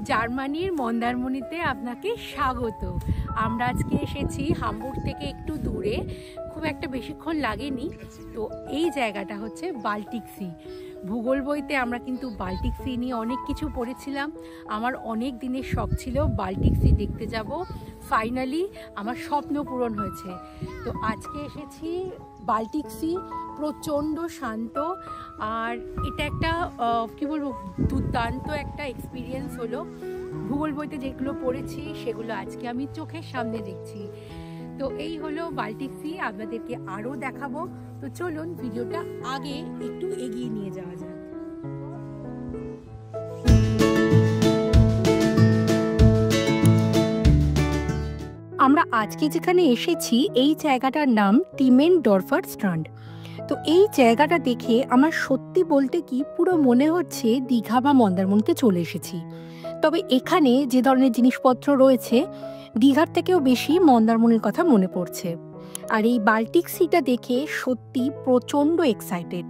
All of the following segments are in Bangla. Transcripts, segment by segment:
জার্মানির মন্দারমণিতে আপনাকে স্বাগত। আমরা আজকে এসেছি হামবুর্গ থেকে একটু দূরে, খুব একটা বেশিক্ষণ লাগেনি। তো এই জায়গাটা হচ্ছে বাল্টিক সি। ভূগোল বইতে আমরা কিন্তু বাল্টিক সি নিয়ে অনেক কিছু পড়েছিলাম। আমার অনেক দিনের শখ ছিল বাল্টিক সি দেখতে যাব, ফাইনালি আমার স্বপ্ন পূরণ হয়েছে। তো আজকে এসেছি বাল্টিক সি, প্রচণ্ড শান্ত, আর এটা একটা কী বলবো, দুর্দান্ত একটা এক্সপিরিয়েন্স হলো। ভূগোল বইতে যেগুলো পড়েছি সেগুলো আজকে আমি চোখের সামনে দেখছি। তো এই হলো বাল্টিক সি, আপনাদেরকে আরও দেখাবো। তো চলুন ভিডিওটা আগে একটু এগিয়ে নিয়ে যাওয়া যাক। আমরা আজকে যেখানে এসেছি এই জায়গাটার নাম টিমেনডর্ফার স্ট্রান্ড। তো এই জায়গাটা দেখে আমার সত্যি বলতে কি পুরো মনে হচ্ছে দীঘা বা মন্দারমণিতে চলে এসেছি। তবে এখানে যে ধরনের জিনিসপত্র রয়েছে দীঘার থেকেও বেশি মন্দারমণির কথা মনে পড়ছে। আর এই বাল্টিক সিটা দেখে সত্যি প্রচণ্ড এক্সাইটেড।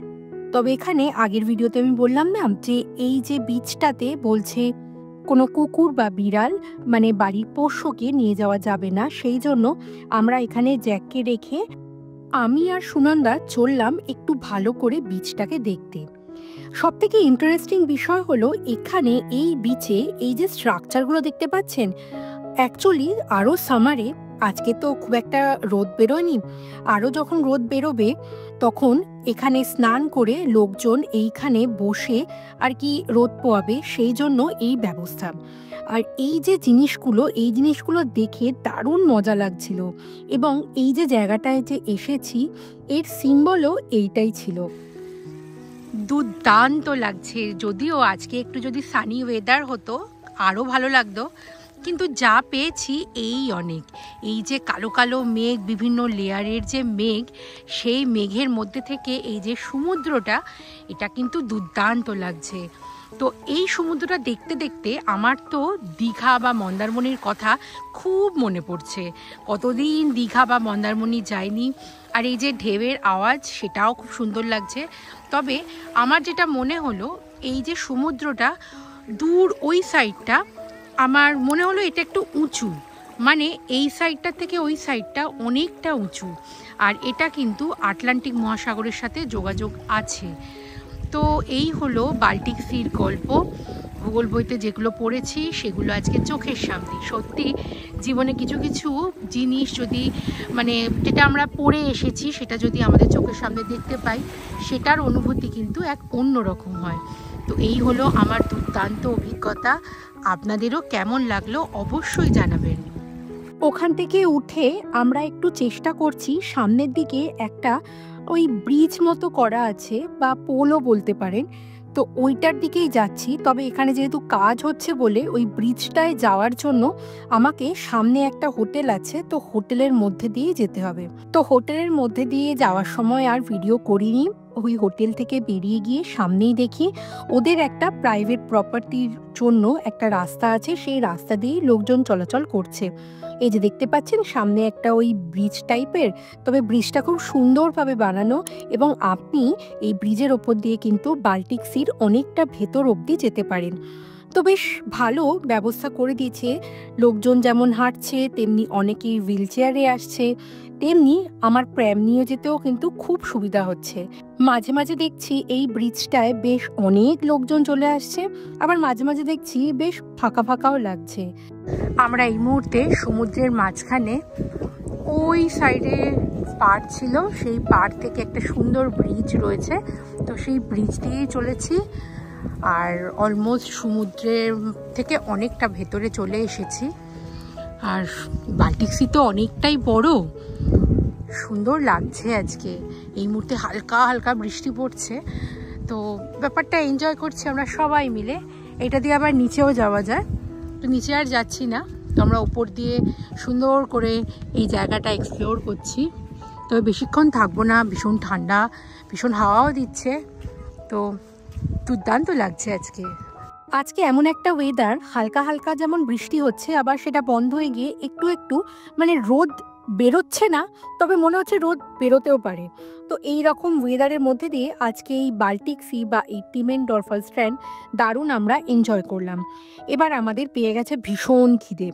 তবে এখানে আগের ভিডিওতে আমি বললাম না যে এই যে বিচটাতে বলছে কোনো কুকুর বা বিড়াল মানে বাড়ির পোষ্যকে নিয়ে যাওয়া যাবে না, সেই জন্য আমরা এখানে জ্যাককে রেখে আমি আর সুনন্দা চললাম একটু ভালো করে বিচটাকে দেখতে। সবথেকে ইন্টারেস্টিং বিষয় হলো এখানে এই বিচে এই যে স্ট্রাকচারগুলো দেখতে পাচ্ছেন, অ্যাকচুয়ালি আরও সামারে, আজকে তো খুব একটা রোদ বেরোয়নি, আরও যখন রোদ বেরোবে তখন এখানে স্নান করে লোকজন এইখানে বসে আর কি রোদ পোয়াবে, সেই জন্য এই ব্যবস্থা। আর এই যে জিনিসগুলো দেখে দারুণ মজা লাগছিল। এবং এই যে জায়গাটায় যে এসেছি এর সিম্বলও এইটাই ছিল। দুর্দান্ত লাগছে। যদিও আজকে একটু যদি সানি ওয়েদার হতো আরও ভালো লাগতো, কিন্তু যা পেয়েছি এই অনেক। এই যে কালো কালো মেঘ, বিভিন্ন লেয়ারের যে মেঘ, সেই মেঘের মধ্যে থেকে এই যে সমুদ্রটা, এটা কিন্তু দুর্দান্ত লাগছে। তো এই সমুদ্রটা দেখতে দেখতে আমার তো দীঘা বা মন্দারমণির কথা খুব মনে পড়ছে। কতদিন দীঘা বা মন্দারমণি যায়নি। আর এই যে ঢেউয়ের আওয়াজ, সেটাও খুব সুন্দর লাগছে। তবে আমার যেটা মনে হলো, এই যে সমুদ্রটা দূর ওই সাইডটা, আমার মনে হলো এটা একটু উঁচু, মানে এই সাইডটা থেকে ওই সাইডটা অনেকটা উঁচু। আর এটা কিন্তু আটলান্টিক মহাসাগরের সাথে যোগাযোগ আছে। তো এই হলো বাল্টিক সির গল্প। ভূগোল বইতে যেগুলো পড়েছি সেগুলো আজকে চোখের সামনে। সত্যি জীবনে কিছু কিছু জিনিস যদি মানে যেটা আমরা পড়ে এসেছি সেটা যদি আমাদের চোখের সামনে দেখতে পাই, সেটার অনুভূতি কিন্তু এক অন্য রকম হয়। তো এই হলো আমার দুর্দান্ত অভিজ্ঞতা। আপনাদেরও কেমন লাগলো অবশ্যই জানাবেন। ওখান থেকে উঠে আমরা একটু চেষ্টা করছি, সামনের দিকে একটা ওই ব্রিজ মতো করা আছে বা পোলও বলতে পারেন, তো ওইটার দিকেই যাচ্ছি। তবে এখানে যেহেতু কাজ হচ্ছে বলে ওই ব্রিজটায় যাওয়ার জন্য আমাকে সামনে একটা হোটেল আছে, তো হোটেলের মধ্যে দিয়ে যেতে হবে। তো হোটেলের মধ্যে দিয়ে যাওয়ার সময় আর ভিডিও করিনি। ওই হোটেল থেকে বেরিয়ে গিয়ে সামনেই দেখি ওদের একটা প্রাইভেট প্রপার্টির জন্য একটা রাস্তা আছে, সেই রাস্তা দিয়েই লোকজন চলাচল করছে। এই যে দেখতে পাচ্ছেন সামনে একটা ওই ব্রিজ টাইপের, তবে ব্রিজটা খুব সুন্দরভাবে বানানো এবং আপনি এই ব্রিজের ওপর দিয়ে কিন্তু বাল্টিক সির অনেকটা ভেতর অবধি যেতে পারেন। তো বেশ ভালো ব্যবস্থা করে দিয়েছে। লোকজন যেমন হাঁটছে তেমনি অনেকেই হুইল চেয়ারে আসছে, তেমনি আমার প্র্যাম নিয়ে যেতেও কিন্তু খুব সুবিধা হচ্ছে। মাঝে মাঝে দেখছি এই ব্রিজটায় বেশ অনেক লোকজন চলে আসছে, আবার মাঝে মাঝে দেখছি বেশ ফাঁকা ফাঁকাও লাগছে। আমরা এই মুহূর্তে সমুদ্রের মাঝখানে, ওই সাইডে পাড় ছিল, সেই পাড় থেকে একটা সুন্দর ব্রিজ রয়েছে, তো সেই ব্রিজ দিয়েই চলেছি। আর অলমোস্ট সমুদ্রের থেকে অনেকটা ভেতরে চলে এসেছি। আর বাল্টিক সি তো অনেকটাই বড়, সুন্দর লাগছে আজকে। এই মুহূর্তে হালকা হালকা বৃষ্টি পড়ছে, তো ব্যাপারটা এনজয় করছি আমরা সবাই মিলে। এটা দিয়ে আবার নিচেও যাওয়া যায়, তো নিচে আর যাচ্ছি না, তো আমরা উপর দিয়ে সুন্দর করে এই জায়গাটা এক্সপ্লোর করছি। তবে বেশিক্ষণ থাকবো না, ভীষণ ঠান্ডা, ভীষণ হাওয়াও দিচ্ছে, তো দুর্দান্ত লাগছে আজকে এমন একটা ওয়েদার, হালকা হালকা যেমন বৃষ্টি হচ্ছে, আবার সেটা বন্ধ হয়ে গিয়ে একটু একটু মানে রোদ বেরোচ্ছে না, তবে মনে হচ্ছে রোদ বেরোতেও পারে। তো এই রকম ওয়েদারের মধ্যে দিয়ে আজকে এই বাল্টিক সি বা এই টিমেনডর্ফাল স্ট্র্যান্ড দারুণ আমরা এনজয় করলাম। এবার আমাদের পেয়ে গেছে ভীষণ খিদে।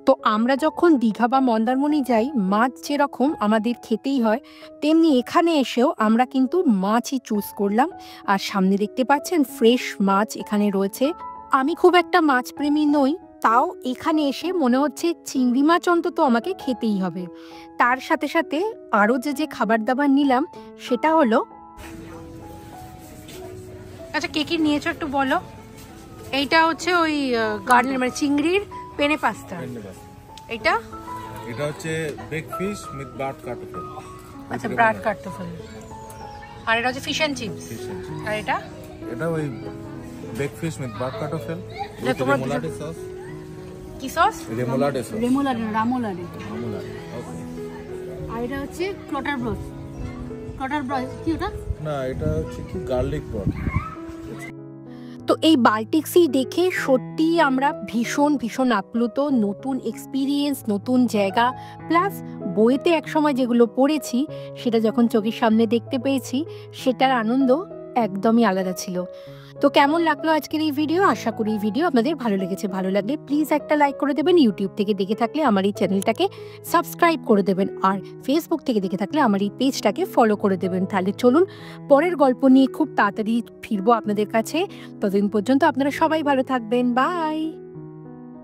তো আমরা যখন দীঘা বা মন্দারমণি যাই, মাছ যেরকম আমাদের খেতেই হয়, তেমনি এখানে এসেও আমরা কিন্তু মাছই চুজ করলাম। আর সামনে দেখতে পাচ্ছেন ফ্রেশ মাছ এখানে রয়েছে। আমি খুব একটা মাছ প্রেমী নই, তাও এখানে এসে মনে হচ্ছে চিংড়ি মাছ অন্তত আমাকে খেতেই হবে। তার সাথে সাথে আরও যে খাবার দাবার নিলাম সেটা হলো, আচ্ছা কে কি নিয়েছো একটু বলো। এইটা হচ্ছে ওই গার্ডেন মানে চিংড়ির পেনে পাস্তা। এটা হচ্ছে বেক ফিশ উইথ ব্রাড কার্টোফেল। আচ্ছা ব্রাড কার্টোফেল। আর এটা হচ্ছে ফিশ এন্ড চিপস। আর এটা ওই বেক ফিশ উইথ ব্রাড কার্টোফেল। এটা তোমার সস। কি সস? রেমোলাডে সস। রামোলাডে। ওকে। আর এটা হচ্ছে ক্লোটার ব্রথ কি ওটা? না, এটা হচ্ছে কি গার্লিক ব্রথ। তো এই বাল্টিক সি দেখে সত্যি আমরা ভীষণ আপ্লুত। নতুন এক্সপিরিয়েন্স, নতুন জায়গা, প্লাস বইতে একসময় যেগুলো পড়েছি সেটা যখন চোখের সামনে দেখতে পেয়েছি সেটার আনন্দ একদমই আলাদা ছিল। তো কেমন লাগলো আজকের এই ভিডিও? আশা করি এই ভিডিও আপনাদের ভালো লেগেছে। ভালো লাগলে প্লিজ একটা লাইক করে দেবেন। ইউটিউব থেকে দেখে থাকলে আমার এই চ্যানেলটাকে সাবস্ক্রাইব করে দেবেন। আর ফেসবুক থেকে দেখে থাকলে আমার এই পেজটাকে ফলো করে দেবেন। তাহলে চলুন পরের গল্প নিয়ে খুব তাড়াতাড়ি ফিরবো আপনাদের কাছে। ততদিন পর্যন্ত আপনারা সবাই ভালো থাকবেন। বাই।